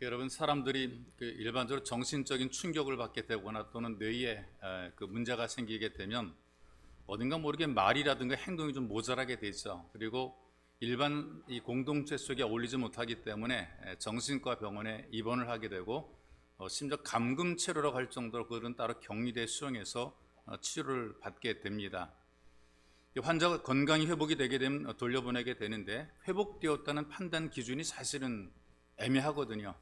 여러분, 사람들이 일반적으로 정신적인 충격을 받게 되거나 또는 뇌에 그 문제가 생기게 되면 어딘가 모르게 말이라든가 행동이 좀 모자라게 되죠. 그리고 일반 이 공동체 속에 어울리지 못하기 때문에 정신과 병원에 입원을 하게 되고 심지어 감금 치료라고 할 정도로 그들은 따로 격리대 수용해서 치료를 받게 됩니다. 환자가 건강이 회복이 되게 되면 돌려보내게 되는데, 회복되었다는 판단 기준이 사실은 애매하거든요.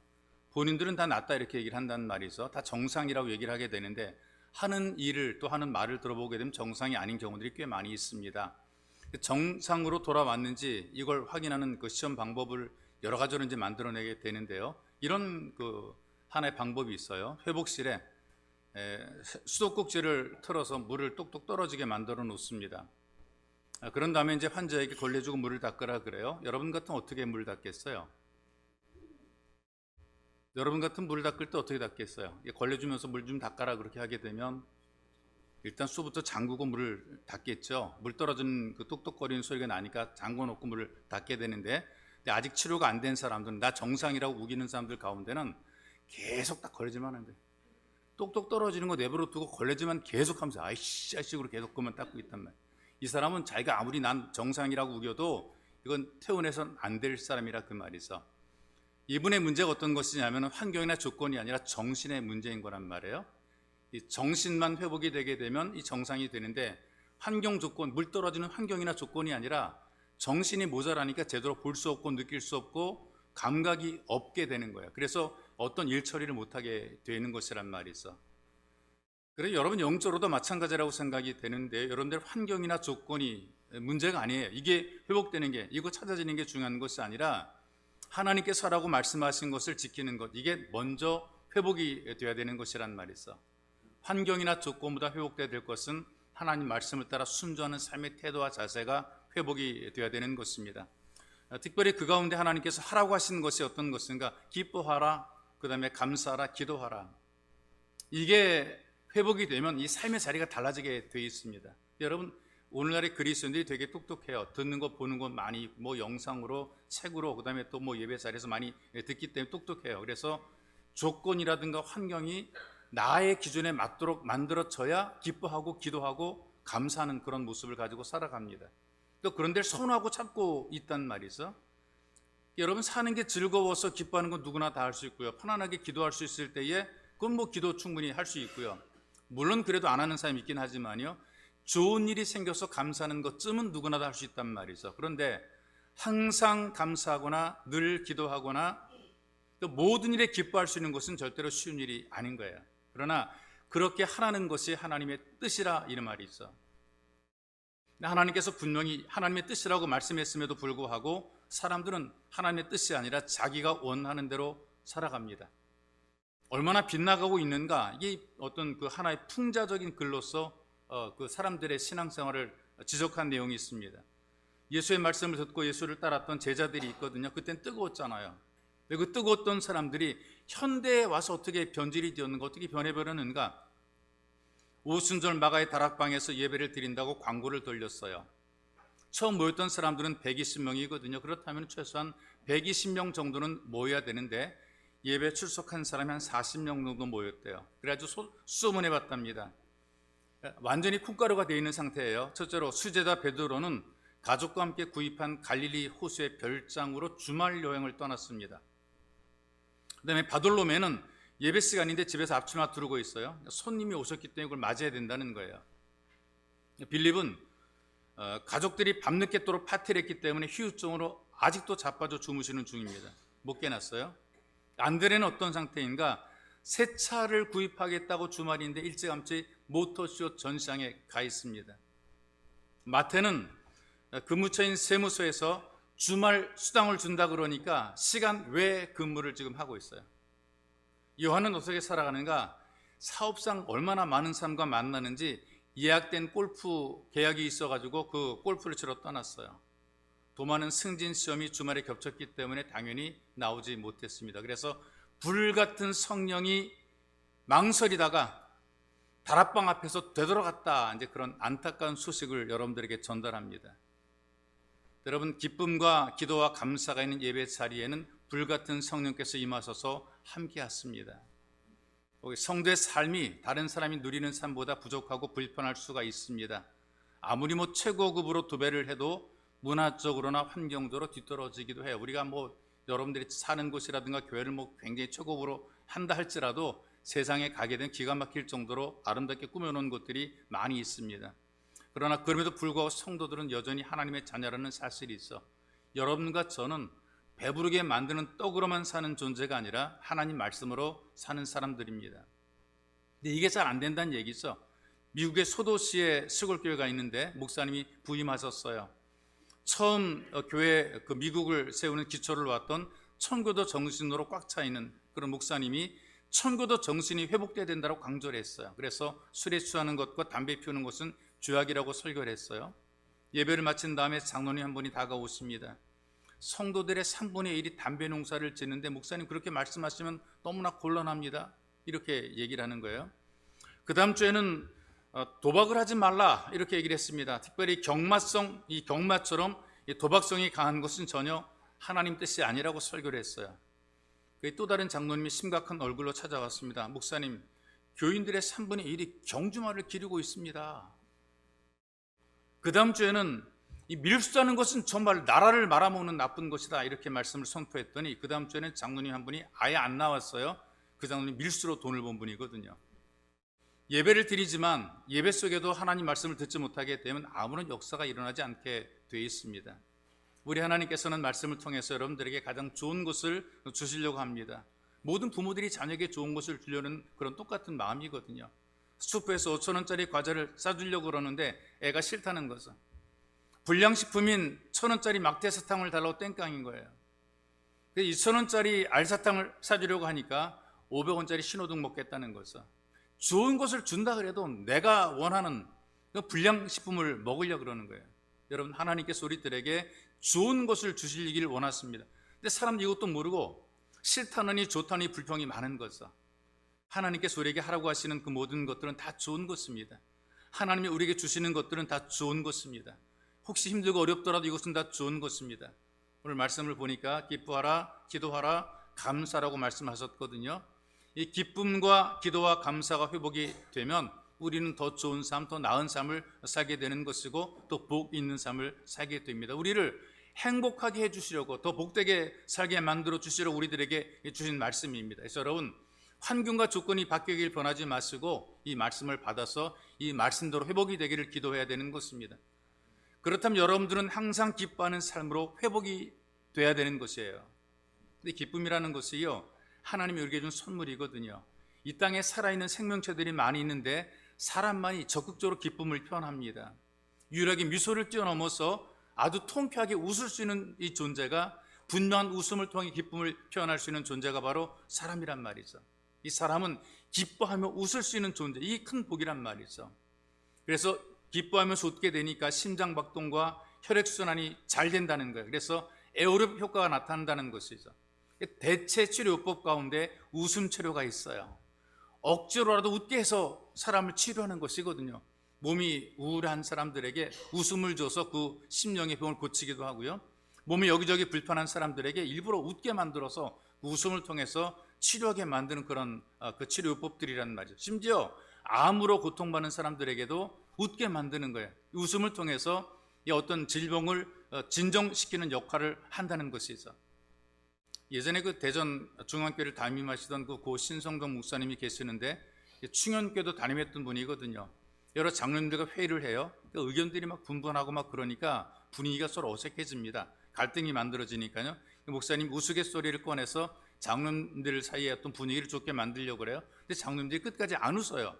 본인들은 다 낫다 이렇게 얘기를 한다는 말이죠. 다 정상이라고 얘기를 하게 되는데, 하는 일을 또 하는 말을 들어보게 되면 정상이 아닌 경우들이 꽤 많이 있습니다. 정상으로 돌아왔는지 이걸 확인하는 그 시험 방법을 여러 가지로 이제 만들어내게 되는데요. 이런 그 하나의 방법이 있어요. 회복실에 수도꼭지를 틀어서 물을 똑똑 떨어지게 만들어 놓습니다. 그런 다음에 이제 환자에게 걸레주고 물을 닦으라 그래요. 여러분 같으면 어떻게 물을 닦겠어요? 여러분 같은 물을 닦을 때 어떻게 닦겠어요? 걸레주면서 물 좀 닦아라 그렇게 하게 되면 일단 수부터 잠그고 물을 닦겠죠. 물 떨어지는 그 똑똑거리는 소리가 나니까 잠궈놓고 물을 닦게 되는데, 근데 아직 치료가 안 된 사람들은, 나 정상이라고 우기는 사람들 가운데는 계속 딱 걸레질만 하는데, 똑똑 떨어지는 거 내버려 두고 걸레질만 계속 하면서 아이씨 식으로 계속 그만 닦고 있단 말이에요. 이 사람은 자기가 아무리 난 정상이라고 우겨도 이건 퇴원해서는 안 될 사람이라 그 말이죠. 이분의 문제가 어떤 것이냐면 환경이나 조건이 아니라 정신의 문제인 거란 말이에요. 이 정신만 회복이 되게 되면 이 정상이 되는데, 환경 조건, 물 떨어지는 환경이나 조건이 아니라 정신이 모자라니까 제대로 볼 수 없고 느낄 수 없고 감각이 없게 되는 거예요. 그래서 어떤 일 처리를 못하게 되는 것이란 말이죠. 그래서 여러분 영적으로도 마찬가지라고 생각이 되는데, 여러분들 환경이나 조건이 문제가 아니에요. 이게 회복되는 게, 이거 찾아지는 게 중요한 것이 아니라 하나님께서 하라고 말씀하신 것을 지키는 것, 이게 먼저 회복이 되어야 되는 것이란 말이죠. 환경이나 조건보다 회복되어야 될 것은 하나님 말씀을 따라 순종하는 삶의 태도와 자세가 회복이 되어야 되는 것입니다. 특별히 그 가운데 하나님께서 하라고 하신 것이 어떤 것인가? 기뻐하라, 그 다음에 감사하라, 기도하라. 이게 회복이 되면 이 삶의 자리가 달라지게 되어 있습니다. 여러분, 오늘날의 그리스도인들이 되게 똑똑해요. 듣는 것, 보는 것 많이, 영상으로, 책으로, 그 다음에 또 예배 자리에서 많이 듣기 때문에 똑똑해요. 그래서 조건이라든가 환경이 나의 기준에 맞도록 만들어져야 기뻐하고 기도하고 감사하는 그런 모습을 가지고 살아갑니다. 또 그런 데를 선호하고 찾고 있단 말이죠. 여러분, 사는 게 즐거워서 기뻐하는 건 누구나 다 할 수 있고요. 편안하게 기도할 수 있을 때에 그건 기도 충분히 할 수 있고요. 물론 그래도 안 하는 사람이 있긴 하지만요, 좋은 일이 생겨서 감사하는 것쯤은 누구나 다 할 수 있단 말이죠. 그런데 항상 감사하거나 늘 기도하거나 또 모든 일에 기뻐할 수 있는 것은 절대로 쉬운 일이 아닌 거예요. 그러나 그렇게 하라는 것이 하나님의 뜻이라 이런 말이 있어. 하나님께서 분명히 하나님의 뜻이라고 말씀했음에도 불구하고 사람들은 하나님의 뜻이 아니라 자기가 원하는 대로 살아갑니다. 얼마나 빗나가고 있는가, 이게 어떤 그 하나의 풍자적인 글로서 그 사람들의 신앙생활을 지적한 내용이 있습니다. 예수의 말씀을 듣고 예수를 따랐던 제자들이 있거든요. 그땐 뜨거웠잖아요. 그 뜨거웠던 사람들이 현대에 와서 어떻게 변질이 되었는가, 어떻게 변해버렸는가. 오순절 마가의 다락방에서 예배를 드린다고 광고를 돌렸어요. 처음 모였던 사람들은 120명이거든요. 그렇다면 최소한 120명 정도는 모여야 되는데 예배 출석한 사람이 한 40명 정도 모였대요. 그래가지고 수소문해 봤답니다. 완전히 콩가루가 되어 있는 상태예요. 첫째로 수제자 베드로는 가족과 함께 구입한 갈릴리 호수의 별장으로 주말 여행을 떠났습니다. 그 다음에 바돌로메는 예배 시간인데 집에서 앞치마 두르고 있어요. 손님이 오셨기 때문에 그걸 맞아야 된다는 거예요. 빌립은 가족들이 밤늦게도록 파티를 했기 때문에 휴유증으로 아직도 자빠져 주무시는 중입니다. 못 깨났어요. 안드레는 어떤 상태인가? 새 차를 구입하겠다고 주말인데 일찌감치 모터쇼 전시장에 가 있습니다. 마태는 근무처인 세무서에서 주말 수당을 준다 그러니까 시간 외 근무를 지금 하고 있어요. 요한은 어떻게 살아가는가? 사업상 얼마나 많은 사람과 만나는지 예약된 골프 계약이 있어가지고 그 골프를 치러 떠났어요. 도 많은 승진 시험이 주말에 겹쳤기 때문에 당연히 나오지 못했습니다. 그래서 불같은 성령이 망설이다가 다락방 앞에서 되돌아갔다, 이제 그런 안타까운 소식을 여러분들에게 전달합니다. 여러분, 기쁨과 기도와 감사가 있는 예배 자리에는 불같은 성령께서 임하셔서 함께하십니다. 성도의 삶이 다른 사람이 누리는 삶보다 부족하고 불편할 수가 있습니다. 아무리 최고급으로 도배를 해도 문화적으로나 환경적으로 뒤떨어지기도 해요. 우리가 여러분들이 사는 곳이라든가 교회를 굉장히 최고급으로 한다 할지라도 세상에 가게 되면 기가 막힐 정도로 아름답게 꾸며놓은 곳들이 많이 있습니다. 그러나 그럼에도 불구하고 성도들은 여전히 하나님의 자녀라는 사실이 있어 여러분과 저는 배부르게 만드는 떡으로만 사는 존재가 아니라 하나님 말씀으로 사는 사람들입니다. 근데 이게 잘 안 된다는 얘기죠. 미국의 소도시에 시골교회가 있는데 목사님이 부임하셨어요. 처음 교회 미국을 세우는 기초를 놓았던 청교도 정신으로 꽉 차 있는 그런 목사님이 청교도 정신이 회복돼야 된다고 강조를 했어요. 그래서 술에 취하는 것과 담배 피우는 것은 죄악이라고 설교를 했어요. 예배를 마친 다음에 장로님 한 분이 다가오십니다. 성도들의 3분의 1이 담배 농사를 짓는데 목사님 그렇게 말씀하시면 너무나 곤란합니다. 이렇게 얘기를 하는 거예요. 그 다음 주에는 도박을 하지 말라 이렇게 얘기를 했습니다. 특별히 이 경마처럼 도박성이 강한 것은 전혀 하나님 뜻이 아니라고 설교를 했어요. 또 다른 장로님이 심각한 얼굴로 찾아왔습니다. 목사님, 교인들의 3분의 1이 경주마를 기르고 있습니다. 그 다음 주에는 이 밀수하는 것은 정말 나라를 말아먹는 나쁜 것이다 이렇게 말씀을 선포했더니 그 다음 주에는 장로님 한 분이 아예 안 나왔어요. 그 장로님 밀수로 돈을 번 분이거든요. 예배를 드리지만 예배 속에도 하나님 말씀을 듣지 못하게 되면 아무런 역사가 일어나지 않게 되어 있습니다. 우리 하나님께서는 말씀을 통해서 여러분들에게 가장 좋은 것을 주시려고 합니다. 모든 부모들이 자녀에게 좋은 것을 주려는 그런 똑같은 마음이거든요. 슈퍼에서 5,000원짜리 과자를 싸주려고 그러는데 애가 싫다는 것은 불량식품인 1,000원짜리 막대사탕을 달라고 땡깡인 거예요. 2,000원짜리 알사탕을 사주려고 하니까 500원짜리 신호등 먹겠다는 것은 좋은 것을 준다 그래도 내가 원하는 불량식품을 먹으려고 그러는 거예요. 여러분 하나님께서 우리들에게 좋은 것을 주시길 원하십니다. 근데 사람들이 이것도 모르고 싫다느니 좋다느니 불평이 많은 것은 하나님께서 우리에게 하라고 하시는 그 모든 것들은 다 좋은 것입니다. 하나님이 우리에게 주시는 것들은 다 좋은 것입니다. 혹시 힘들고 어렵더라도 이것은 다 좋은 것입니다. 오늘 말씀을 보니까 기뻐하라, 기도하라, 감사라고 말씀하셨거든요. 이 기쁨과 기도와 감사가 회복이 되면 우리는 더 좋은 삶, 더 나은 삶을 살게 되는 것이고 또 복 있는 삶을 살게 됩니다. 우리를 행복하게 해주시려고 더 복되게 살게 만들어 주시려고 우리들에게 주신 말씀입니다. 그래서 여러분 환경과 조건이 바뀌길 변하지 마시고 이 말씀을 받아서 이 말씀대로 회복이 되기를 기도해야 되는 것입니다. 그렇다면 여러분들은 항상 기뻐하는 삶으로 회복이 돼야 되는 것이에요. 근데 기쁨이라는 것이요 하나님이 우리에게 준 선물이거든요. 이 땅에 살아있는 생명체들이 많이 있는데 사람만이 적극적으로 기쁨을 표현합니다. 유일하게 미소를 뛰어넘어서 아주 통쾌하게 웃을 수 있는 이 존재가 분명한 웃음을 통해 기쁨을 표현할 수 있는 존재가 바로 사람이란 말이죠. 이 사람은 기뻐하며 웃을 수 있는 존재, 이게 큰 복이란 말이죠. 그래서 기뻐하면서 웃게 되니까 심장박동과 혈액순환이 잘 된다는 거예요. 그래서 에어로빅 효과가 나타난다는 것이죠. 대체 치료법 가운데 웃음 치료가 있어요. 억지로라도 웃게 해서 사람을 치료하는 것이거든요. 몸이 우울한 사람들에게 웃음을 줘서 그 심령의 병을 고치기도 하고요. 몸이 여기저기 불편한 사람들에게 일부러 웃게 만들어서 웃음을 통해서 치료하게 만드는 그런 그 치료법들이라는 말이죠. 심지어 암으로 고통받는 사람들에게도 웃게 만드는 거예요. 웃음을 통해서 이 어떤 질병을 진정시키는 역할을 한다는 것이죠. 예전에 그 대전 중앙교회를 담임하시던 그 고 신성동 목사님이 계시는데 충현교도 담임했던 분이거든요. 여러 장로님들과 회의를 해요. 의견들이 막 분분하고 막 그러니까 분위기가 서로 어색해집니다. 갈등이 만들어지니까요. 목사님 우스갯소리를 꺼내서 장로님들 사이에 어떤 분위기를 좋게 만들려고 그래요. 근데 장로님들이 끝까지 안 웃어요.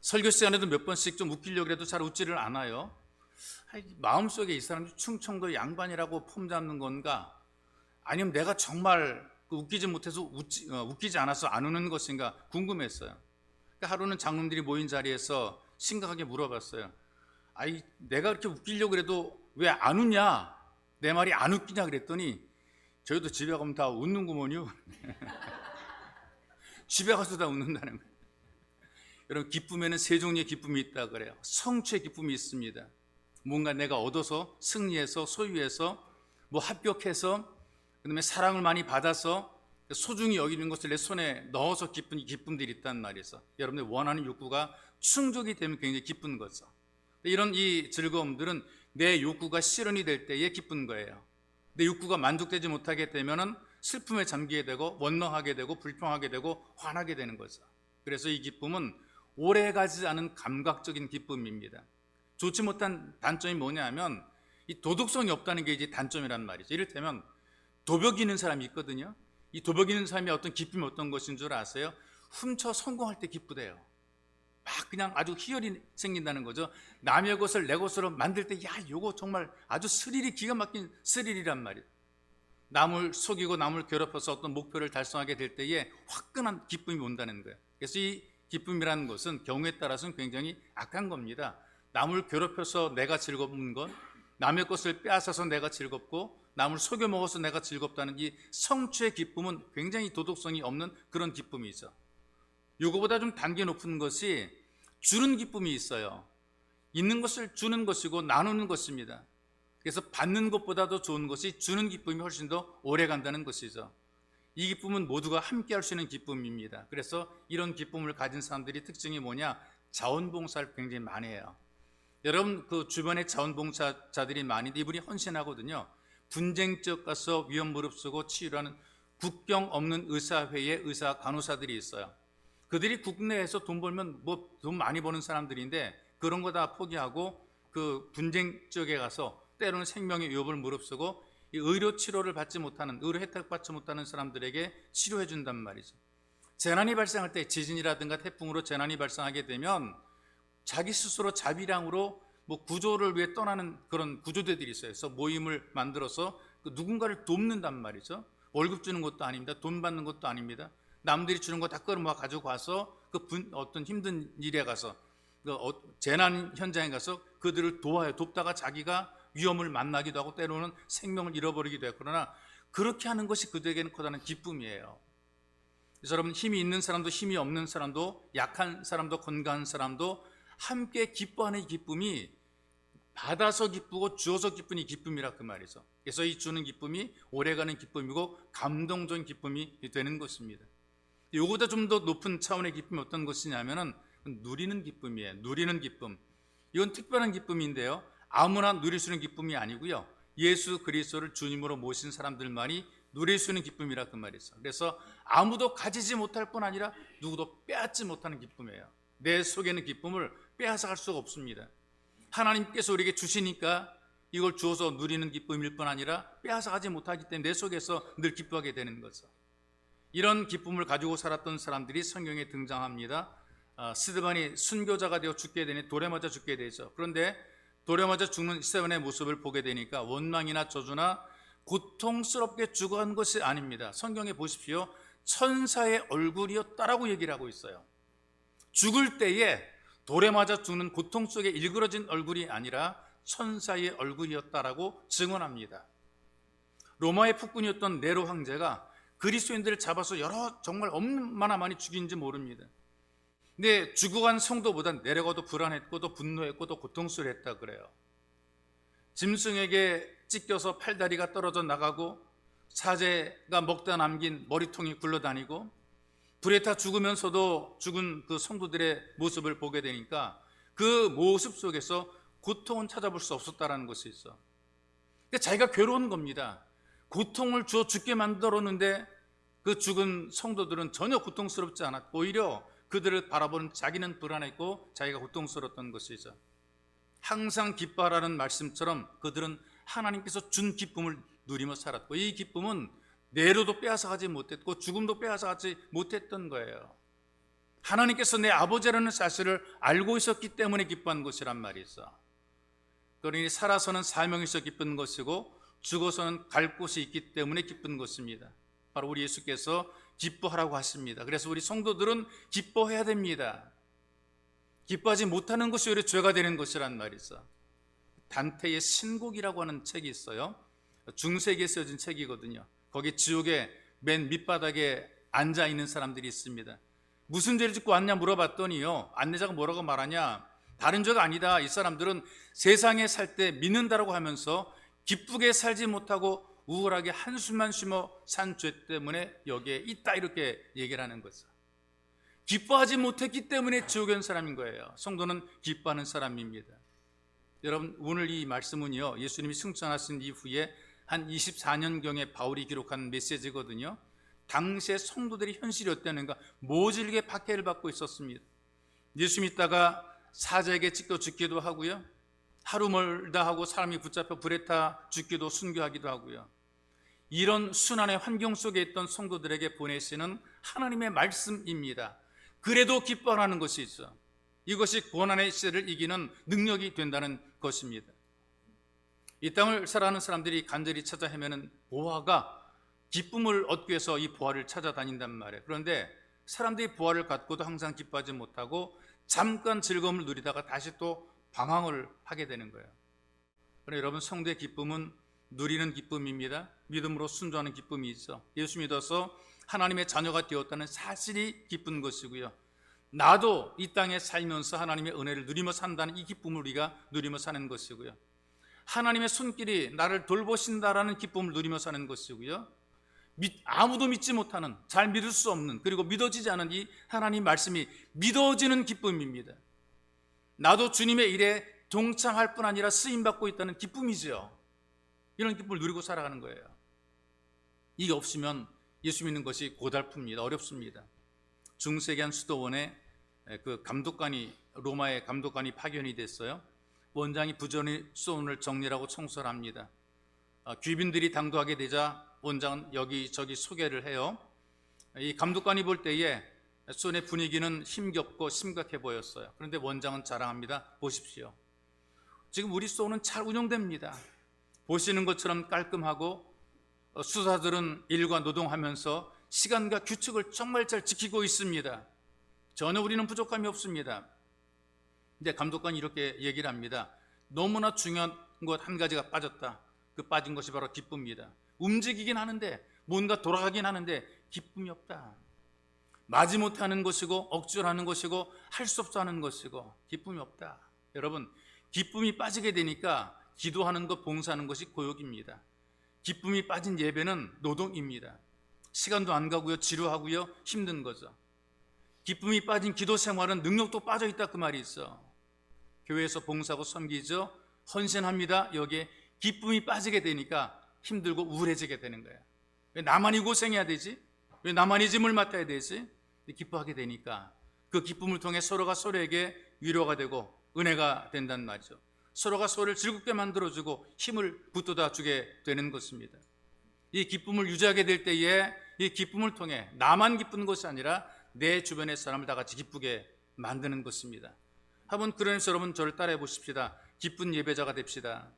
설교 시간에도 몇 번씩 좀 웃기려고 해도 잘 웃지를 않아요. 마음속에 이 사람이 충청도 양반이라고 폼 잡는 건가? 아니면 내가 정말 웃기지 못해서 웃기지 않아서 안 우는 것인가 궁금했어요. 그러니까 하루는 장로님들이 모인 자리에서 심각하게 물어봤어요. 내가 그렇게 웃기려고 해도 왜 안 웃냐? 내 말이 안 웃기냐 그랬더니 저희도 집에 가면 다 웃는구먼요. 집에 가서 다 웃는다는 거예요. 여러분 기쁨에는 세 종류의 기쁨이 있다 그래요. 성취의 기쁨이 있습니다. 뭔가 내가 얻어서 승리해서 소유해서 합격해서 그다음에 사랑을 많이 받아서 소중히 여기는 것을 내 손에 넣어서 기쁜 기쁨들이 있단 말이죠. 여러분들 원하는 욕구가 충족이 되면 굉장히 기쁜 거죠. 이런 이 즐거움들은 내 욕구가 실현이 될 때에 기쁜 거예요. 내 욕구가 만족되지 못하게 되면은 슬픔에 잠기게 되고 원망하게 되고 불평하게 되고 화나게 되는 거죠. 그래서 이 기쁨은 오래가지 않은 감각적인 기쁨입니다. 좋지 못한 단점이 뭐냐면 이 도덕성이 없다는 게 이제 단점이란 말이죠. 이를테면 도벽 있는 사람이 있거든요. 이 도벽 있는 사람이 어떤 기쁨이 어떤 것인 줄 아세요? 훔쳐 성공할 때 기쁘대요. 막 그냥 아주 희열이 생긴다는 거죠. 남의 것을 내 것으로 만들 때, 야, 요거 정말 아주 스릴이 기가 막힌 스릴이란 말이에요. 남을 속이고 남을 괴롭혀서 어떤 목표를 달성하게 될 때에 화끈한 기쁨이 온다는 거예요. 그래서 이 기쁨이라는 것은 경우에 따라서는 굉장히 악한 겁니다. 남을 괴롭혀서 내가 즐거운 것, 남의 것을 빼앗아서 내가 즐겁고 남을 속여 먹어서 내가 즐겁다는 이 성취의 기쁨은 굉장히 도덕성이 없는 그런 기쁨이죠. 이거보다 좀 단계 높은 것이 주는 기쁨이 있어요. 있는 것을 주는 것이고 나누는 것입니다. 그래서 받는 것보다도 좋은 것이 주는 기쁨이 훨씬 더 오래 간다는 것이죠. 이 기쁨은 모두가 함께 할 수 있는 기쁨입니다. 그래서 이런 기쁨을 가진 사람들이 특징이 뭐냐? 자원봉사를 굉장히 많이 해요. 여러분 그 주변에 자원봉사자들이 많은데 이분이 헌신하거든요. 분쟁 지역 가서 위험 무릅쓰고 치유하는 국경 없는 의사회의 의사 간호사들이 있어요. 그들이 국내에서 돈 벌면 뭐 돈 많이 버는 사람들인데 그런 거 다 포기하고 그 분쟁 지역에 가서 때로는 생명의 위협을 무릅쓰고 이 의료 치료를 받지 못하는, 의료 혜택 받지 못하는 사람들에게 치료해 준단 말이죠. 재난이 발생할 때, 지진이라든가 태풍으로 재난이 발생하게 되면 자기 스스로 자비량으로 뭐 구조를 위해 떠나는 그런 구조대들이 있어요. 그래서 모임을 만들어서 그 누군가를 돕는단 말이죠. 월급 주는 것도 아닙니다. 돈 받는 것도 아닙니다. 남들이 주는 거 다 끌어모아 가지고 가서 어떤 힘든 일에 가서 재난 현장에 가서 그들을 도와요. 돕다가 자기가 위험을 만나기도 하고 때로는 생명을 잃어버리기도 해요. 그러나 그렇게 하는 것이 그들에게는 커다란 기쁨이에요. 그래서 여러분 힘이 있는 사람도 힘이 없는 사람도 약한 사람도 건강한 사람도 함께 기뻐하는 이 기쁨이 받아서 기쁘고 주어서 기쁜 이 기쁨이라 그 말이죠. 그래서 이 주는 기쁨이 오래가는 기쁨이고 감동적인 기쁨이 되는 것입니다. 이거보다 좀 더 높은 차원의 기쁨이 어떤 것이냐면은 누리는 기쁨이에요. 누리는 기쁨. 이건 특별한 기쁨인데요. 아무나 누릴 수 있는 기쁨이 아니고요. 예수 그리스도를 주님으로 모신 사람들만이 누릴 수 있는 기쁨이라 그 말이죠. 그래서 아무도 가지지 못할 뿐 아니라 누구도 빼앗지 못하는 기쁨이에요. 내 속에 있는 기쁨을 빼앗아 갈 수가 없습니다. 하나님께서 우리에게 주시니까 이걸 주어서 누리는 기쁨일 뿐 아니라 빼앗아 가지 못하기 때문에 내 속에서 늘 기뻐하게 되는 거죠. 이런 기쁨을 가지고 살았던 사람들이 성경에 등장합니다. 스데반이 순교자가 되어 죽게 되니 돌에 맞아 죽게 되죠. 그런데 돌에 맞아 죽는 스데반의 모습을 보게 되니까 원망이나 저주나 고통스럽게 죽어간 것이 아닙니다. 성경에 보십시오. 천사의 얼굴이었다라고 얘기를 하고 있어요. 죽을 때에 돌에 맞아 죽는 고통 속에 일그러진 얼굴이 아니라 천사의 얼굴이었다라고 증언합니다. 로마의 폭군이었던 네로 황제가 그리스도인들을 잡아서 정말 얼마나 많이 죽인지 모릅니다. 근데 죽어간 성도보다 네로가 더 불안했고 더 분노했고 더 고통스러웠다 그래요. 짐승에게 찢겨서 팔다리가 떨어져 나가고 사제가 먹다 남긴 머리통이 굴러다니고 불에 타 죽으면서도 죽은 그 성도들의 모습을 보게 되니까 그 모습 속에서 고통은 찾아볼 수 없었다라는 것이 있어. 그러니까 자기가 괴로운 겁니다. 고통을 주어 죽게 만들었는데 그 죽은 성도들은 전혀 고통스럽지 않았고 오히려 그들을 바라보는 자기는 불안했고 자기가 고통스러웠던 것이죠. 항상 기뻐하라는 말씀처럼 그들은 하나님께서 준 기쁨을 누리며 살았고 이 기쁨은 내로도 빼앗아가지 못했고 죽음도 빼앗아가지 못했던 거예요. 하나님께서 내 아버지라는 사실을 알고 있었기 때문에 기뻐한 것이란 말이 있어. 그러니 살아서는 사명이 있어 기쁜 것이고 죽어서는 갈 곳이 있기 때문에 기쁜 것입니다. 바로 우리 예수께서 기뻐하라고 하십니다. 그래서 우리 성도들은 기뻐해야 됩니다. 기뻐하지 못하는 것이 오히려 죄가 되는 것이란 말이 있어. 단테의 신곡이라고 하는 책이 있어요. 중세기에 쓰여진 책이거든요. 거기 지옥의 맨 밑바닥에 앉아 있는 사람들이 있습니다. 무슨 죄를 짓고 왔냐 물어봤더니요, 안내자가 뭐라고 말하냐, 다른 죄가 아니다. 이 사람들은 세상에 살 때 믿는다라고 하면서 기쁘게 살지 못하고 우울하게 한숨만 쉬며 산 죄 때문에 여기에 있다, 이렇게 얘기를 하는 거죠. 기뻐하지 못했기 때문에 지옥에 온 사람인 거예요. 성도는 기뻐하는 사람입니다. 여러분, 오늘 이 말씀은요, 예수님이 승천하신 이후에 한 24년경에 바울이 기록한 메시지거든요. 당시의 성도들이 현실이 어땠는가 모질게 박해를 받고 있었습니다. 예수 믿다가 사자에게 찢겨 죽기도 하고요, 하루 멀다 하고 사람이 붙잡혀 불에 타 죽기도 순교하기도 하고요. 이런 순환의 환경 속에 있던 성도들에게 보내시는 하나님의 말씀입니다. 그래도 기뻐하는 것이 있어. 이것이 고난의 시대를 이기는 능력이 된다는 것입니다. 이 땅을 살아가는 사람들이 간절히 찾아 헤매는 보화가 기쁨을 얻기 위해서 이 보화를 찾아다닌단 말이에요. 그런데 사람들이 보화를 갖고도 항상 기뻐하지 못하고 잠깐 즐거움을 누리다가 다시 또 방황을 하게 되는 거예요. 그러나 여러분, 성도의 기쁨은 누리는 기쁨입니다. 믿음으로 순종하는 기쁨이 있어. 예수 믿어서 하나님의 자녀가 되었다는 사실이 기쁜 것이고요, 나도 이 땅에 살면서 하나님의 은혜를 누리며 산다는 이 기쁨을 우리가 누리며 사는 것이고요, 하나님의 손길이 나를 돌보신다라는 기쁨을 누리며 사는 것이고요, 아무도 믿지 못하는, 잘 믿을 수 없는, 그리고 믿어지지 않은 이 하나님 말씀이 믿어지는 기쁨입니다. 나도 주님의 일에 동참할 뿐 아니라 쓰임받고 있다는 기쁨이죠. 이런 기쁨을 누리고 살아가는 거예요. 이게 없으면 예수 믿는 것이 고달픕니다. 어렵습니다. 중세기 한 수도원에 그 감독관이, 로마의 감독관이 파견이 됐어요. 원장이 부지런히 수도원을 정리하고 청소를 합니다. 귀빈들이 당도하게 되자 원장은 여기저기 소개를 해요. 이 감독관이 볼 때에 수도원의 분위기는 힘겹고 심각해 보였어요. 그런데 원장은 자랑합니다. 보십시오, 지금 우리 수도원은 잘 운영됩니다. 보시는 것처럼 깔끔하고 수사들은 일과 노동하면서 시간과 규칙을 정말 잘 지키고 있습니다. 전혀 우리는 부족함이 없습니다. 근데 감독관이 이렇게 얘기를 합니다. 너무나 중요한 것 한 가지가 빠졌다. 그 빠진 것이 바로 기쁨입니다. 움직이긴 하는데, 뭔가 돌아가긴 하는데 기쁨이 없다. 마지 못하는 것이고, 억지로 하는 것이고, 할 수 없어 하는 것이고, 기쁨이 없다. 여러분, 기쁨이 빠지게 되니까 기도하는 것, 봉사하는 것이 고역입니다. 기쁨이 빠진 예배는 노동입니다. 시간도 안 가고요, 지루하고요, 힘든 거죠. 기쁨이 빠진 기도 생활은 능력도 빠져있다, 그 말이 있어. 교회에서 봉사하고 섬기죠, 헌신합니다. 여기에 기쁨이 빠지게 되니까 힘들고 우울해지게 되는 거예요. 왜 나만이 고생해야 되지? 왜 나만이 짐을 맡아야 되지? 기뻐하게 되니까 그 기쁨을 통해 서로가 서로에게 위로가 되고 은혜가 된다는 말이죠. 서로가 서로를 즐겁게 만들어주고 힘을 북돋아 주게 되는 것입니다. 이 기쁨을 유지하게 될 때에 이 기쁨을 통해 나만 기쁜 것이 아니라 내 주변의 사람을 다 같이 기쁘게 만드는 것입니다. 한번 그러면서 여러분 저를 따라해 보십시다. 기쁜 예배자가 됩시다.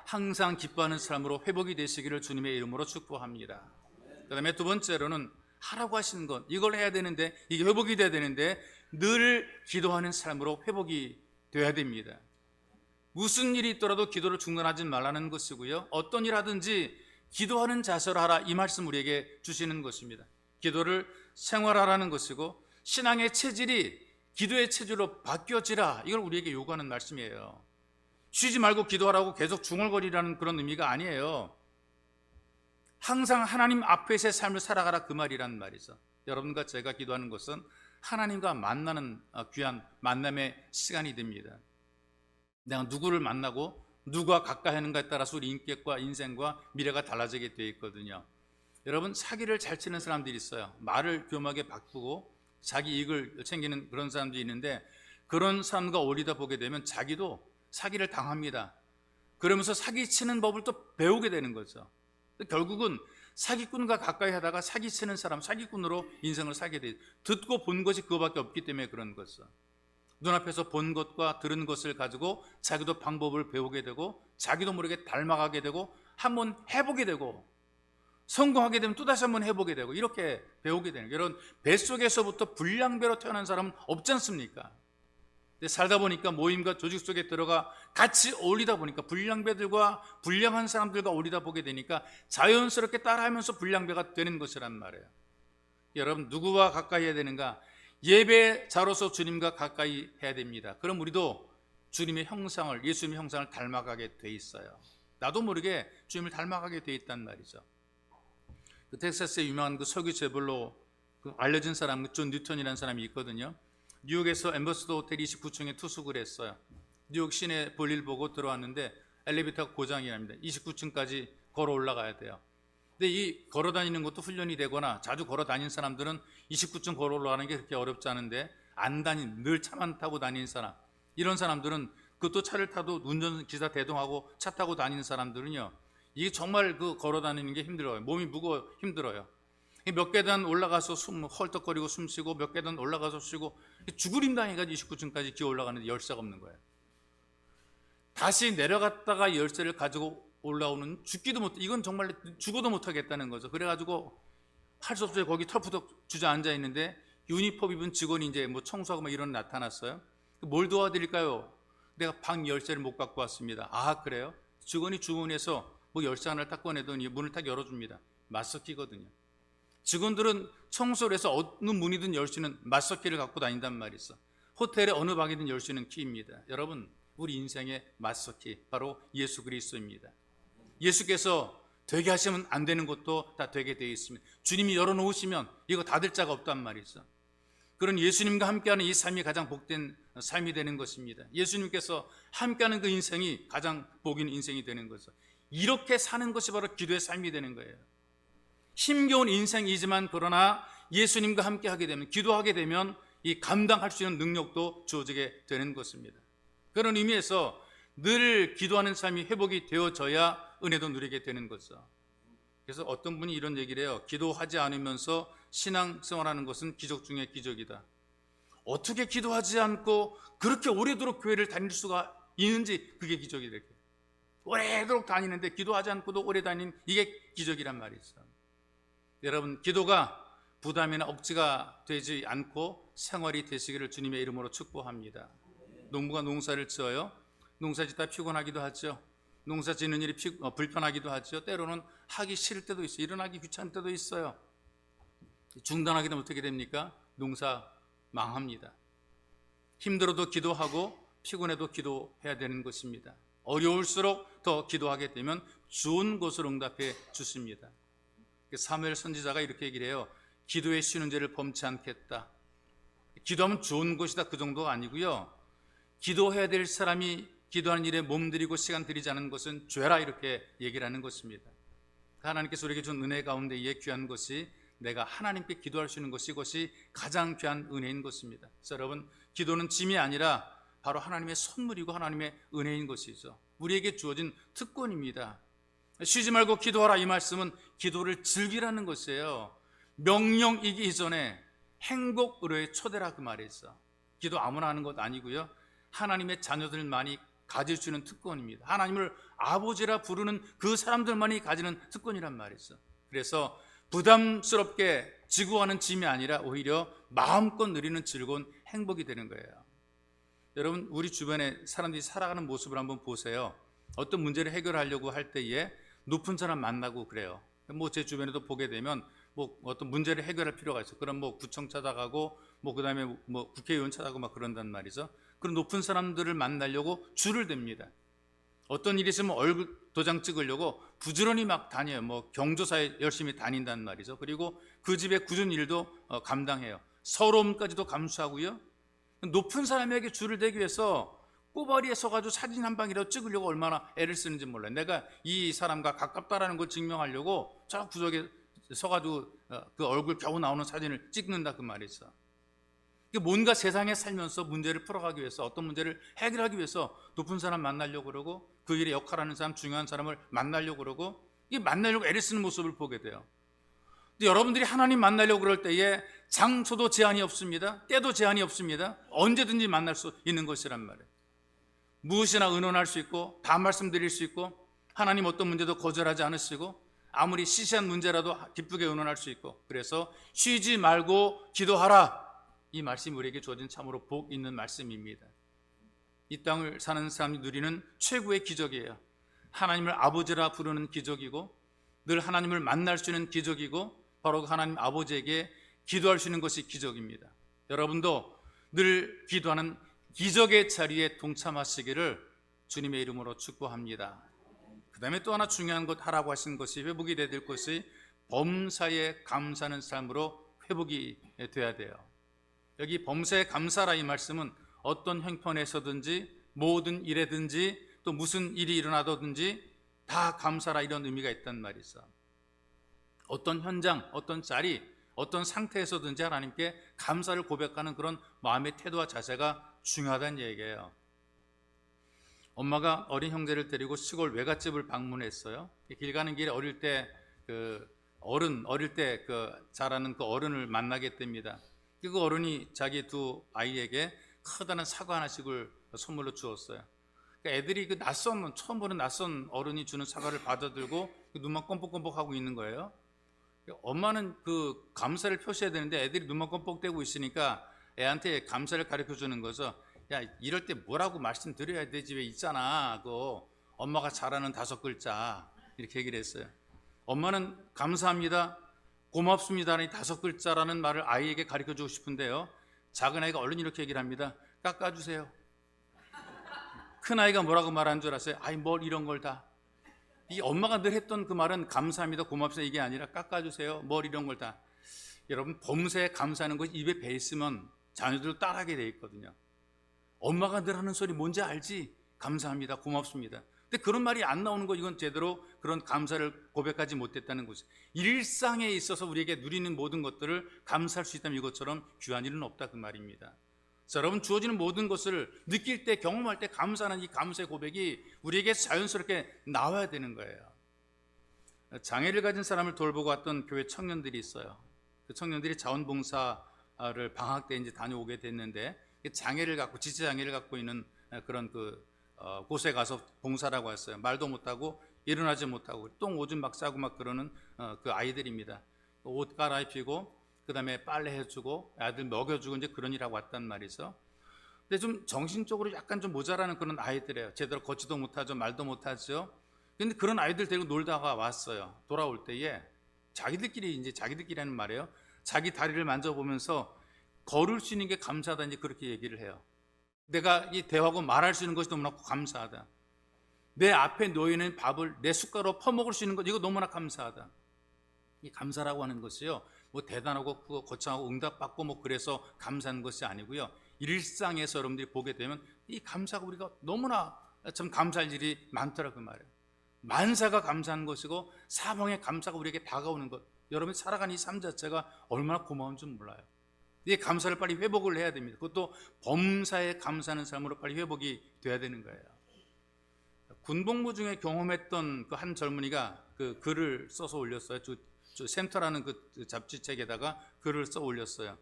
항상 기뻐하는 사람으로 회복이 되시기를 주님의 이름으로 축복합니다. 그 다음에 두 번째로는 하라고 하시는 것, 이걸 해야 되는데, 이게 회복이 돼야 되는데 늘 기도하는 사람으로 회복이 돼야 됩니다. 무슨 일이 있더라도 기도를 중단하지 말라는 것이고요, 어떤 일 하든지 기도하는 자세로 하라, 이 말씀 우리에게 주시는 것입니다. 기도를 생활하라는 것이고, 신앙의 체질이 기도의 체질로 바뀌어지라, 이걸 우리에게 요구하는 말씀이에요. 쉬지 말고 기도하라고 계속 중얼거리라는 그런 의미가 아니에요. 항상 하나님 앞에서의 삶을 살아가라, 그 말이란 말이죠. 여러분과 제가 기도하는 것은 하나님과 만나는 귀한 만남의 시간이 됩니다. 내가 누구를 만나고 누구와 가까이 하는가에 따라서 우리 인격과 인생과 미래가 달라지게 되어 있거든요. 여러분, 사기를 잘 치는 사람들이 있어요. 말을 교묘하게 바꾸고 자기 이익을 챙기는 그런 사람들이 있는데, 그런 사람과 어울리다 보게 되면 자기도 사기를 당합니다. 그러면서 사기치는 법을 또 배우게 되는 거죠. 결국은 사기꾼과 가까이 하다가 사기치는 사람, 사기꾼으로 인생을 살게 돼요. 듣고 본 것이 그거밖에 없기 때문에 그런 거죠. 눈앞에서 본 것과 들은 것을 가지고 자기도 방법을 배우게 되고, 자기도 모르게 닮아가게 되고, 한번 해보게 되고, 성공하게 되면 또다시 한번 해보게 되고, 이렇게 배우게 되는 거예요. 여러분, 뱃속에서부터 불량배로 태어난 사람은 없지 않습니까? 살다 보니까 모임과 조직 속에 들어가 같이 어울리다 보니까, 불량배들과 불량한 사람들과 어울리다 보게 되니까 자연스럽게 따라하면서 불량배가 되는 것이란 말이에요. 여러분, 누구와 가까이 해야 되는가? 예배자로서 주님과 가까이 해야 됩니다. 그럼 우리도 주님의 형상을, 예수님의 형상을 닮아가게 돼 있어요. 나도 모르게 주님을 닮아가게 돼 있단 말이죠. 그 텍사스의 유명한 그 석유 재벌로 그 알려진 사람, 존 뉴턴이라는 사람이 있거든요. 뉴욕에서 엠버스더 호텔 29층에 투숙을 했어요. 뉴욕 시내 볼일 보고 들어왔는데 엘리베이터가 고장이랍니다. 29층까지 걸어 올라가야 돼요. 근데 이 걸어 다니는 것도 훈련이 되거나 자주 걸어 다닌 사람들은 29층 걸어 올라가는 게 그렇게 어렵지 않은데 늘 차만 타고 다니는 사람, 이런 사람들은 그것도 차를 타도 운전기사 대동하고 차 타고 다니는 사람들은요, 이게 정말 그 걸어 다니는 게 힘들어요. 몸이 무거워 힘들어요. 몇 계단 올라가서 헐떡거리고 숨 쉬고 몇 계단 올라가서 쉬고 죽으림 당해가지고 29층까지 기어 올라가는데 열쇠가 없는 거예요. 다시 내려갔다가 열쇠를 가지고 올라오는 죽기도 못, 이건 정말 죽어도 못하겠다는 거죠. 그래가지고 할 수 없어요. 거기 털푸덕 주저앉아 있는데 유니폼 입은 직원이 이제 뭐 청소하고 막 이런 나타났어요. 뭘 도와드릴까요? 내가 방 열쇠를 못 갖고 왔습니다. 아, 그래요? 직원이 주문해서 뭐 열쇠 하나를 딱 꺼내더니 문을 딱 열어줍니다. 맞서키거든요. 직원들은 청소를 해서 어느 문이든 열쇠는 맞서키를 갖고 다닌단 말이 있어. 호텔의 어느 방이든 열쇠는 키입니다. 여러분, 우리 인생의 맞서키 바로 예수 그리스도입니다. 예수께서 되게 하시면 안 되는 것도 다 되게 되어 있습니다. 주님이 열어놓으시면 이거 닫을 자가 없단 말이 있어. 그런 예수님과 함께하는 이 삶이 가장 복된 삶이 되는 것입니다. 예수님께서 함께하는 그 인생이 가장 복 있는 인생이 되는 거죠. 이렇게 사는 것이 바로 기도의 삶이 되는 거예요. 힘겨운 인생이지만 그러나 예수님과 함께하게 되면, 기도하게 되면 이 감당할 수 있는 능력도 주어지게 되는 것입니다. 그런 의미에서 늘 기도하는 삶이 회복이 되어져야 은혜도 누리게 되는 거죠. 그래서 어떤 분이 이런 얘기를 해요. 기도하지 않으면서 신앙생활하는 것은 기적 중에 기적이다. 어떻게 기도하지 않고 그렇게 오래도록 교회를 다닐 수가 있는지, 그게 기적이다. 오래도록 다니는데 기도하지 않고도 오래 다니는, 이게 기적이란 말이 있어요. 여러분, 기도가 부담이나 억지가 되지 않고 생활이 되시기를 주님의 이름으로 축복합니다. 농부가 농사를 지어요. 농사 짓다 피곤하기도 하죠. 농사 짓는 일이 불편하기도 하죠. 때로는 하기 싫을 때도 있어요. 일어나기 귀찮을 때도 있어요. 중단하게 되면 어떻게 됩니까? 농사 망합니다. 힘들어도 기도하고 피곤해도 기도해야 되는 것입니다. 어려울수록 더 기도하게 되면 좋은 것을 응답해 주십니다. 사무엘 선지자가 이렇게 얘기를 해요. 기도에 쉬는 죄를 범치 않겠다. 기도하면 좋은 것이다, 그 정도가 아니고요. 기도해야 될 사람이 기도하는 일에 몸들이고 시간 들이지 않은 것은 죄라, 이렇게 얘기를 하는 것입니다. 하나님께서 우리에게 준 은혜 가운데 이 귀한 것이 내가 하나님께 기도할 수 있는 것이, 이것이 가장 귀한 은혜인 것입니다. 그래서 여러분, 기도는 짐이 아니라 바로 하나님의 선물이고 하나님의 은혜인 것이죠. 우리에게 주어진 특권입니다. 쉬지 말고 기도하라, 이 말씀은 기도를 즐기라는 것이에요. 명령이기 이전에 행복 의뢰의 초대라, 그 말이 있어. 기도 아무나 하는 것 아니고요. 하나님의 자녀들만이 가질 수 있는 특권입니다. 하나님을 아버지라 부르는 그 사람들만이 가지는 특권이란 말이 있어. 그래서 부담스럽게 지고 하는 짐이 아니라 오히려 마음껏 누리는 즐거운 행복이 되는 거예요. 여러분, 우리 주변에 사람들이 살아가는 모습을 한번 보세요. 어떤 문제를 해결하려고 할 때에 높은 사람 만나고 그래요. 뭐 제 주변에도 보게 되면 뭐 어떤 문제를 해결할 필요가 있어. 그럼 뭐 구청 찾아가고 뭐 그다음에 뭐 국회의원 찾아가고 막 그런단 말이죠. 그런 높은 사람들을 만나려고 줄을 댑니다. 어떤 일이 있으면 얼굴 도장 찍으려고 부지런히 막 다녀요. 뭐 경조사에 열심히 다닌단 말이죠. 그리고 그 집의 굳은 일도 감당해요. 서러움까지도 감수하고요. 높은 사람에게 줄을 대기 위해서 꼬바리에 서가지고 사진 한 방이라도 찍으려고 얼마나 애를 쓰는지 몰라요. 내가 이 사람과 가깝다라는 걸 증명하려고 저 구석에 서가지고 그 얼굴 겨우 나오는 사진을 찍는다, 그 말이 있어. 뭔가 세상에 살면서 문제를 풀어가기 위해서, 어떤 문제를 해결하기 위해서 높은 사람 만나려고 그러고 그 일에 역할하는 사람, 중요한 사람을 만나려고 그러고, 이게 만나려고 애를 쓰는 모습을 보게 돼요. 근데 여러분들이 하나님 만나려고 그럴 때에 장소도 제한이 없습니다. 때도 제한이 없습니다. 언제든지 만날 수 있는 것이란 말이에요. 무엇이나 의논할 수 있고 다 말씀드릴 수 있고, 하나님 어떤 문제도 거절하지 않으시고 아무리 시시한 문제라도 기쁘게 의논할 수 있고, 그래서 쉬지 말고 기도하라, 이 말씀이 우리에게 주어진 참으로 복 있는 말씀입니다. 이 땅을 사는 사람이 누리는 최고의 기적이에요. 하나님을 아버지라 부르는 기적이고, 늘 하나님을 만날 수 있는 기적이고, 바로 하나님 아버지에게 기도할 수 있는 것이 기적입니다. 여러분도 늘 기도하는 기적의 자리에 동참하시기를 주님의 이름으로 축복합니다. 그 다음에 또 하나 중요한 것 하라고 하신 것이, 회복이 돼야 될 것이 범사에 감사하는 삶으로 회복이 돼야 돼요. 여기 범사에 감사라 이 말씀은 어떤 형편에서든지 모든 일에든지 또 무슨 일이 일어나든지 다 감사라 이런 의미가 있단 말이죠. 어떤 현장, 어떤 자리, 어떤 상태에서든지 하나님께 감사를 고백하는 그런 마음의 태도와 자세가 중요하다는 얘기예요. 엄마가 어린 형제를 데리고 시골 외갓집을 방문했어요. 길 가는 길에 어릴 때 자라는 그 어른을 만나게 됩니다. 그 어른이 자기 두 아이에게 커다란 사과 하나씩을 선물로 주었어요. 그러니까 애들이 그 처음 보는 낯선 어른이 주는 사과를 받아들고 눈만 껌뻑껌뻑하고 있는 거예요. 엄마는 그 감사를 표시해야 되는데 애들이 눈만 껌뻑대고 있으니까 애한테 감사를 가르쳐 주는 거죠. 야, 이럴 때 뭐라고 말씀드려야 되지, 왜 있잖아, 그거 엄마가 잘하는 5글자 이렇게 얘기를 했어요. 엄마는 감사합니다, 고맙습니다라는 5글자라는 말을 아이에게 가르쳐 주고 싶은데요, 작은 아이가 얼른 이렇게 얘기를 합니다. 깎아주세요. 큰 아이가 뭐라고 말하는 줄 아세요? 아이, 뭘 이런 걸 다. 이 엄마가 늘 했던 그 말은 감사합니다, 고맙습니다 이게 아니라 깎아주세요, 뭘 이런 걸 다. 여러분, 범사에 감사하는 것이 입에 배 있으면 자녀들도 따라하게 돼 있거든요. 엄마가 늘 하는 소리 뭔지 알지? 감사합니다, 고맙습니다. 근데 그런 말이 안 나오는 거, 이건 제대로 그런 감사를 고백하지 못했다는 거죠. 일상에 있어서 우리에게 누리는 모든 것들을 감사할 수 있다면 이것처럼 귀한 일은 없다, 그 말입니다. 자, 여러분, 주어지는 모든 것을 느낄 때, 경험할 때 감사하는 이 감사의 고백이 우리에게 자연스럽게 나와야 되는 거예요. 장애를 가진 사람을 돌보고 왔던 교회 청년들이 있어요. 그 청년들이 자원봉사를 방학 때 이제 다녀오게 됐는데, 장애를 갖고, 지체장애를 갖고 있는 그런 곳에 가서 봉사라고 했어요. 말도 못하고 일어나지 못하고 똥 오줌 막 싸고 막 그러는 그 아이들입니다. 옷 갈아입히고 그 다음에 빨래 해주고 아들 먹여주고 이제 그런 일하고 왔단 말이죠. 근데 좀 정신적으로 약간 좀 모자라는 그런 아이들이에요. 제대로 걷지도 못하죠, 말도 못하죠. 근데 그런 아이들 데리고 놀다가 왔어요. 돌아올 때에 자기들끼리 하는 말이에요. 자기 다리를 만져보면서 걸을 수 있는 게 감사하다, 이제 그렇게 얘기를 해요. 내가 이 대화하고 말할 수 있는 것이 너무나 감사하다. 내 앞에 놓이는 밥을 내 숟가락으로 퍼먹을 수 있는 것, 이거 너무나 감사하다. 이 감사라고 하는 것이요, 뭐 대단하고 거창하고 응답받고 뭐 그래서 감사한 것이 아니고요, 일상에서 여러분들이 보게 되면 이 감사가 우리가 너무나 참 감사할 일이 많더라고 그 말이에요. 만사가 감사한 것이고 사방의 감사가 우리에게 다가오는 것, 여러분이 살아가는 이 삶 자체가 얼마나 고마운 줄 몰라요. 이 감사를 빨리 회복을 해야 됩니다. 그것도 범사에 감사하는 삶으로 빨리 회복이 돼야 되는 거예요. 군복무 중에 경험했던 그 한 젊은이가 그 글을 써서 올렸어요. 센터라는 그 잡지책에다가 글을 써 올렸어요.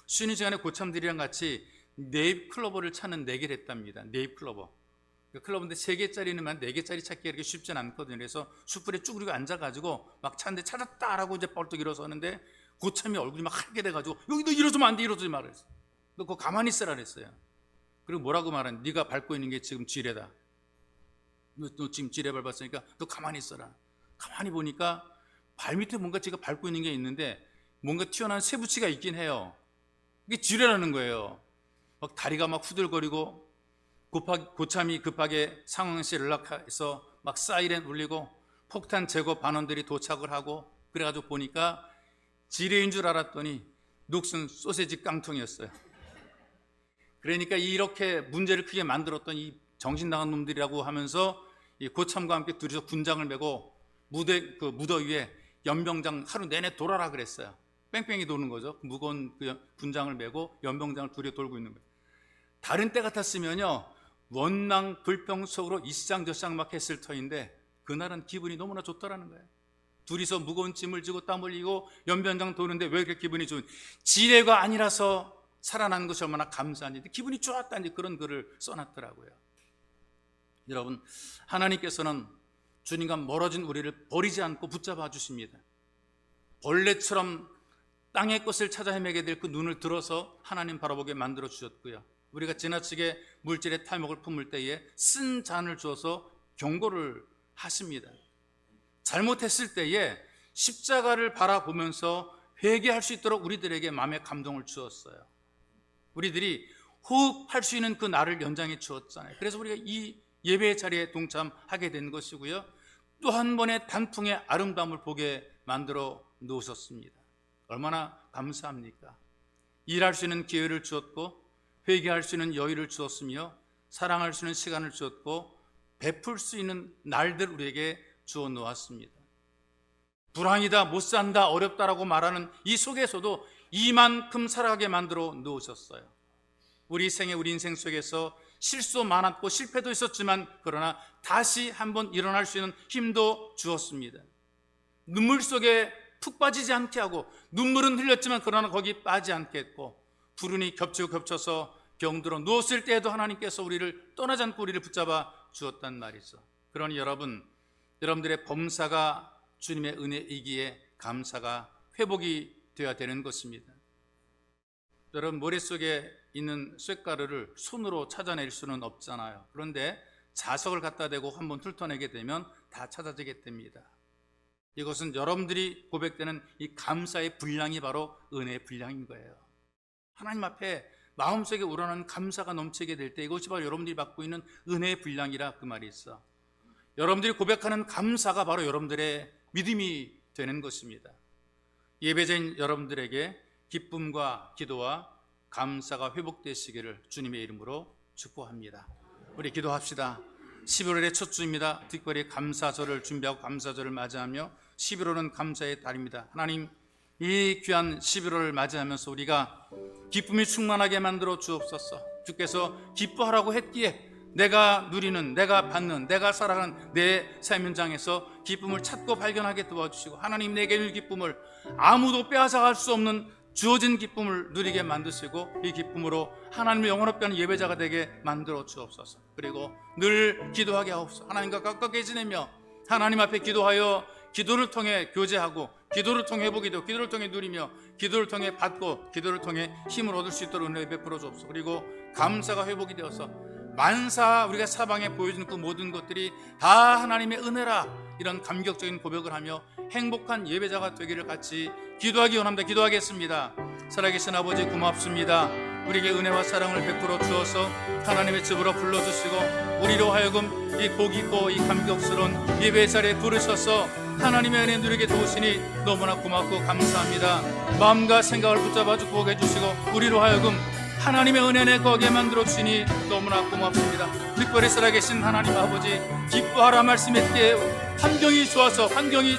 쉬는 시간에 고참들이랑 같이 네잎클로버를 찾는 내기를 했답니다. 네잎클로버. 그 클로버인데 3개짜리는 4개짜리 찾기가 이렇게 쉽진 않거든요. 그래서 숯불에 쭈그리고 앉아가지고 막 찾는데 찾았다라고 이제 뻘떡 일어서는데 고참이 얼굴이 막 하게 돼가지고 여기 너 이러지면 안 돼, 이러지 말아. 너 그거 가만히 있으라 그랬어요. 그리고 뭐라고 말하는, 네가 밟고 있는 게 지금 지뢰다. 너 지금 지뢰 밟았으니까 너 가만히 있어라. 가만히 보니까 발 밑에 뭔가 제가 밟고 있는 게 있는데 뭔가 튀어나온 쇠붙이가 있긴 해요. 이게 지뢰라는 거예요. 막 다리가 막 후들거리고 고참이 급하게 상황실에 연락해서 막 사이렌 울리고 폭탄 제거 반원들이 도착을 하고 그래가지고 보니까 지뢰인 줄 알았더니 녹슨 소세지 깡통이었어요. 그러니까 이렇게 문제를 크게 만들었던 이 정신나간 놈들이라고 하면서 이 고참과 함께 둘이서 군장을 메고 무더 위에 연병장 하루 내내 돌아라 그랬어요. 뺑뺑이 도는 거죠. 무거운 그 군장을 메고 연병장을 둘이 돌고 있는 거예요. 다른 때 같았으면요, 원망 불평 속으로 이쌍저쌍 막 했을 터인데 그날은 기분이 너무나 좋더라는 거예요. 둘이서 무거운 짐을 지고 땀 흘리고 연병장 도는데 왜 그렇게 기분이 좋은, 지뢰가 아니라서 살아난 것이 얼마나 감사한지 기분이 좋았다니 그런 글을 써놨더라고요. 여러분, 하나님께서는 주님과 멀어진 우리를 버리지 않고 붙잡아 주십니다. 벌레처럼 땅의 것을 찾아 헤매게 될 그 눈을 들어서 하나님 바라보게 만들어 주셨고요, 우리가 지나치게 물질의 탈목을 품을 때에 쓴 잔을 주어서 경고를 하십니다. 잘못했을 때에 십자가를 바라보면서 회개할 수 있도록 우리들에게 마음의 감동을 주었어요. 우리들이 호흡할 수 있는 그 날을 연장해 주었잖아요. 그래서 우리가 이 예배의 자리에 동참하게 된 것이고요, 또 한 번의 단풍의 아름다움을 보게 만들어 놓으셨습니다. 얼마나 감사합니까? 일할 수 있는 기회를 주었고, 회개할 수 있는 여유를 주었으며, 사랑할 수 있는 시간을 주었고, 베풀 수 있는 날들 우리에게 주어 놓았습니다. 불황이다, 못 산다, 어렵다라고 말하는 이 속에서도 이만큼 살아가게 만들어 놓으셨어요. 우리 생애, 우리 인생 속에서 실수 많았고 실패도 있었지만, 그러나 다시 한번 일어날 수 있는 힘도 주었습니다. 눈물 속에 푹 빠지지 않게 하고, 눈물은 흘렸지만 그러나 거기 빠지지 않게 했고, 불운이 겹치고 겹쳐서 병들어 누웠을 때에도 하나님께서 우리를 떠나지 않고 우리를 붙잡아 주었단 말이죠. 그러니 여러분들의 범사가 주님의 은혜이기에 감사가 회복이 되어야 되는 것입니다. 여러분, 머릿속에 있는 쇳가루를 손으로 찾아낼 수는 없잖아요. 그런데 자석을 갖다 대고 한번 훑어내게 되면 다 찾아지게 됩니다. 이것은 여러분들이 고백되는 이 감사의 분량이 바로 은혜의 분량인 거예요. 하나님 앞에 마음속에 우러나는 감사가 넘치게 될 때 이것이 바로 여러분들이 받고 있는 은혜의 분량이라 그 말이 있어. 여러분들이 고백하는 감사가 바로 여러분들의 믿음이 되는 것입니다. 예배자인 여러분들에게 기쁨과 기도와 감사가 회복되시기를 주님의 이름으로 축복합니다. 우리 기도합시다. 11월의 첫 주입니다. 특별히 감사절을 준비하고 감사절을 맞이하며 11월은 감사의 달입니다. 하나님, 이 귀한 11월을 맞이하면서 우리가 기쁨이 충만하게 만들어 주옵소서. 주께서 기뻐하라고 했기에 내가 누리는, 내가 받는, 내가 살아가는 내 삶 현장에서 기쁨을 찾고 발견하게 도와주시고, 하나님 내게 줄 기쁨을 아무도 빼앗아갈 수 없는 주어진 기쁨을 누리게 만드시고, 이 기쁨으로 하나님의 영원롭게 하는 예배자가 되게 만들어 주옵소서. 그리고 늘 기도하게 하옵소서. 하나님과 가깝게 지내며 하나님 앞에 기도하여 기도를 통해 교제하고, 기도를 통해 회복이 되고, 기도를 통해 누리며, 기도를 통해 받고, 기도를 통해 힘을 얻을 수 있도록 은혜 베풀어 주옵소서. 그리고 감사가 회복이 되어서 만사 우리가 사방에 보여주는 그 모든 것들이 다 하나님의 은혜라, 이런 감격적인 고백을 하며 행복한 예배자가 되기를 같이 기도하기 원합니다. 기도하겠습니다. 살아계신 아버지, 고맙습니다. 우리에게 은혜와 사랑을 베풀어 주어서 하나님의 집으로 불러주시고, 우리로 하여금 이 복 있고 이 감격스러운 예배 자리에 부르셔서 하나님의 은혜 누리게 도우시니 너무나 고맙고 감사합니다. 마음과 생각을 붙잡아 주고 해주시고, 우리로 하여금 하나님의 은혜에 거기에 만들어 주시니 너무나 고맙습니다. 특별히 살아계신 하나님 아버지, 기뻐하라 말씀했기에 환경이 좋아서, 환경이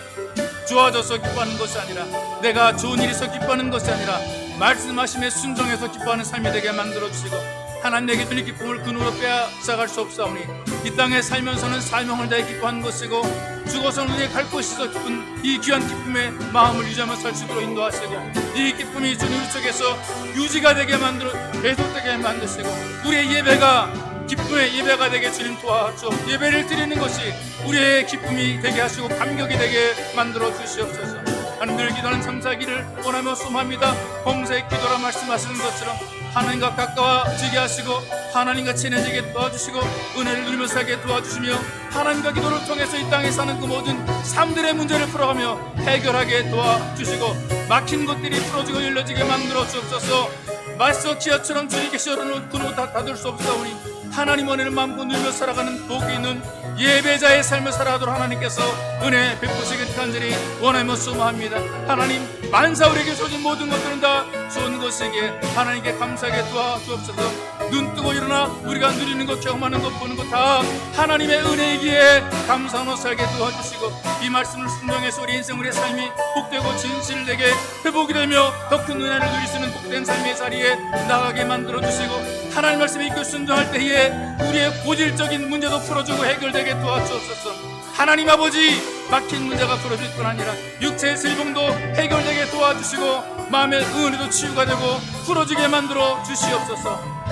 좋아져서 기뻐하는 것이 아니라, 내가 좋은 일이 있어 기뻐하는 것이 아니라 말씀하심에 순종해서 기뻐하는 삶이 되게 만들어 주시고, 하나님 내게 드릴 기쁨을 그 누구로 빼앗아갈 수 없사오니 이 땅에 살면서는 사명을 다해 기뻐하는 것이고, 죽어서는 우리의 갈 곳이 있어 기쁜 이 귀한 기쁨의 마음을 유지하며 살 수 있도록 인도하시고, 이 기쁨이 주님 우리 속에서 유지가 되게 만들어 계속되게 만드시고, 우리의 예배가 기쁨의 예배가 되게 주님 도와줘. 예배를 드리는 것이 우리의 기쁨이 되게 하시고 감격이 되게 만들어 주시옵소서. 하나님, 늘 기도하는 참사기를 원하며 소망합니다. 범사의 기도라 말씀하시는 것처럼 하나님과 가까워지게 하시고, 하나님과 친해지게 도와주시고, 은혜를 누리며 살게 도와주시며, 하나님과 기도를 통해서 이 땅에 사는 그 모든 삶들의 문제를 풀어가며 해결하게 도와주시고, 막힌 것들이 풀어지고 열려지게 만들어 주옵소서. 말씀 기아처럼 주님께서 열어놓은 그 문을 다 닫을 수 없사오니 하나님 은혜를 마음껏 누리며 살아가는 복이 있는 예배자의 삶을 살아가도록 하나님께서 은혜 베푸시길 간절히 원하며 소망합니다. 하나님, 만사 우리에게 주어진 모든 것들은 다 좋은 것이기에 하나님께 감사하게 도와주옵소서. 눈 뜨고 일어나 우리가 누리는 것, 경험하는 것, 보는 것 다 하나님의 은혜이기에 감사하며 살게 도와주시고, 이 말씀을 순종해서 우리 인생, 우리의 삶이 복되고 진실되게 회복이 되며 더 큰 은혜를 누릴 수 있는 복된 삶의 자리에 나가게 만들어주시고, 하나님 말씀에 이끌 순종할 때에 우리의 고질적인 문제도 풀어주고 해결되게 도와주옵소서. 하나님 아버지, 막힌 문제가 풀어질 뿐 아니라 육체의 질병도 해결되게 도와주시고, 마음의 은혜도 치유가 되고 풀어지게 만들어 주시옵소서.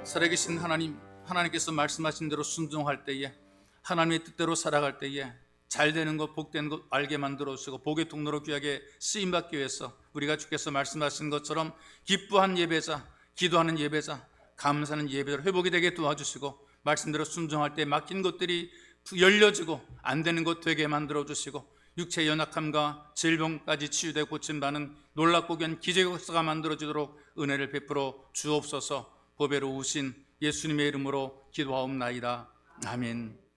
살아계신 하나님, 하나님께서 말씀하신 대로 순종할 때에, 하나님의 뜻대로 살아갈 때에 잘 되는 것, 복되는 것 알게 만들어 주시고, 복의 통로로 귀하게 쓰임받기 위해서 우리가 주께서 말씀하신 것처럼 기뻐한 예배자, 기도하는 예배자, 감사하는 예배자로 회복이 되게 도와주시고, 말씀대로 순종할 때 막힌 것들이 열려지고 안 되는 것 되게 만들어 주시고, 육체의 연약함과 질병까지 치유되고 고침받는 놀랍고 귀한 기적의 역사가 만들어지도록 은혜를 베풀어 주옵소서. 보배로 오신 예수님의 이름으로 기도하옵나이다. 아멘.